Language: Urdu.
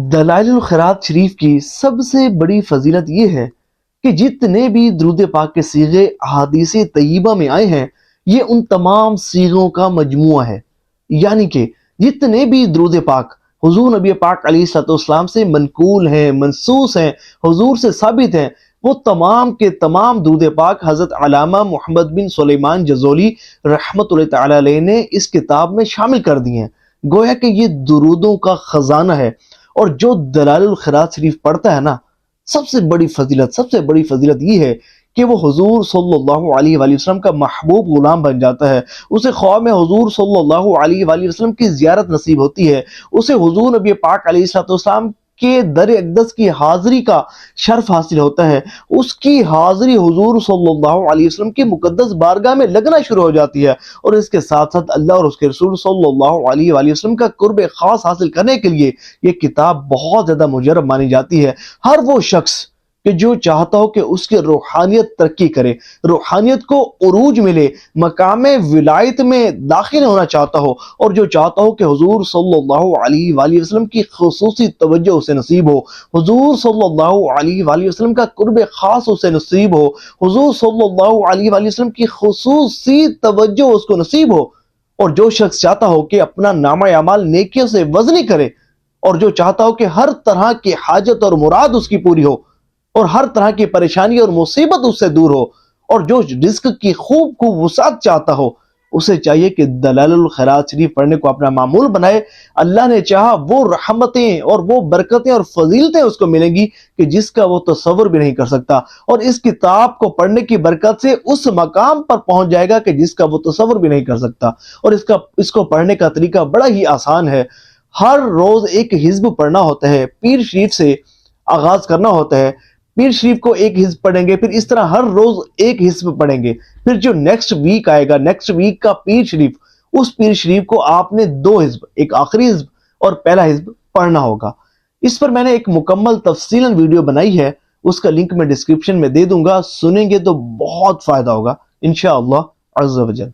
دلائل الخیرات شریف کی سب سے بڑی فضیلت یہ ہے کہ جتنے بھی درود پاک کے صیغے احادیث طیبہ میں آئے ہیں یہ ان تمام صیغوں کا مجموعہ ہے، یعنی کہ جتنے بھی درود پاک حضور نبی پاک علیہ الصلوۃ والسلام سے منقول ہیں، منصوص ہیں، حضور سے ثابت ہیں، وہ تمام کے تمام درود پاک حضرت علامہ محمد بن سلیمان جزولی رحمۃ اللہ تعالی علیہ نے اس کتاب میں شامل کر دی ہیں۔ گویا کہ یہ درودوں کا خزانہ ہے، اور جو دلائل الخیرات شریف پڑھتا ہے نا، سب سے بڑی فضیلت یہ ہے کہ وہ حضور صلی اللہ علیہ وآلہ وسلم کا محبوب غلام بن جاتا ہے، اسے خواہ میں حضور صلی اللہ علیہ وآلہ وسلم کی زیارت نصیب ہوتی ہے، اسے حضور نبی پاک علیہ الصلوۃ والسلام کے در اقدس کی حاضری کا شرف حاصل ہوتا ہے، اس کی حاضری حضور صلی اللہ علیہ وسلم کی مقدس بارگاہ میں لگنا شروع ہو جاتی ہے، اور اس کے ساتھ ساتھ اللہ اور اس کے رسول صلی اللہ علیہ وآلہ وسلم کا قرب خاص حاصل کرنے کے لیے یہ کتاب بہت زیادہ مجرب مانی جاتی ہے۔ ہر وہ شخص کہ جو چاہتا ہو کہ اس کی روحانیت ترقی کرے، روحانیت کو عروج ملے، مقام ولایت میں داخل ہونا چاہتا ہو، اور جو چاہتا ہو کہ حضور صلی اللہ علیہ وآلہ وسلم کی خصوصی توجہ اسے نصیب ہو، حضور صلی اللہ علیہ وآلہ وسلم کا قرب خاص اسے نصیب ہو، حضور صلی اللہ علیہ وآلہ وسلم کی خصوصی توجہ اس کو نصیب ہو، اور جو شخص چاہتا ہو کہ اپنا نامہ اعمال نیکیوں سے وزنی کرے، اور جو چاہتا ہو کہ ہر طرح کی حاجت اور مراد اس کی پوری ہو، اور ہر طرح کی پریشانی اور مصیبت اس سے دور ہو، اور جو رزق کی خوب وسعت چاہتا ہو، اسے چاہیے کہ دلائل الخیرات شریف پڑھنے کو اپنا معمول بنائے۔ اللہ نے چاہا وہ رحمتیں اور وہ برکتیں اور فضیلتیں اس کو ملیں گی کہ جس کا وہ تصور بھی نہیں کر سکتا، اور اس کتاب کو پڑھنے کی برکت سے اس مقام پر پہنچ جائے گا کہ جس کا وہ تصور بھی نہیں کر سکتا۔ اور اس کو پڑھنے کا طریقہ بڑا ہی آسان ہے۔ ہر روز ایک حزب پڑھنا ہوتا ہے، پیر شریف سے آغاز کرنا ہوتا ہے، پیر شریف کو ایک حزب پڑھیں گے، پھر اس طرح ہر روز ایک حزب پڑھیں گے، پھر جو نیکسٹ ویک آئے گا، نیکسٹ ویک کا پیر شریف، اس پیر شریف کو آپ نے دو حزب، ایک آخری حزب اور پہلا حزب پڑھنا ہوگا۔ اس پر میں نے ایک مکمل تفصیلاً ویڈیو بنائی ہے، اس کا لنک میں ڈسکرپشن میں دے دوں گا، سنیں گے تو بہت فائدہ ہوگا انشاءاللہ عز و جل۔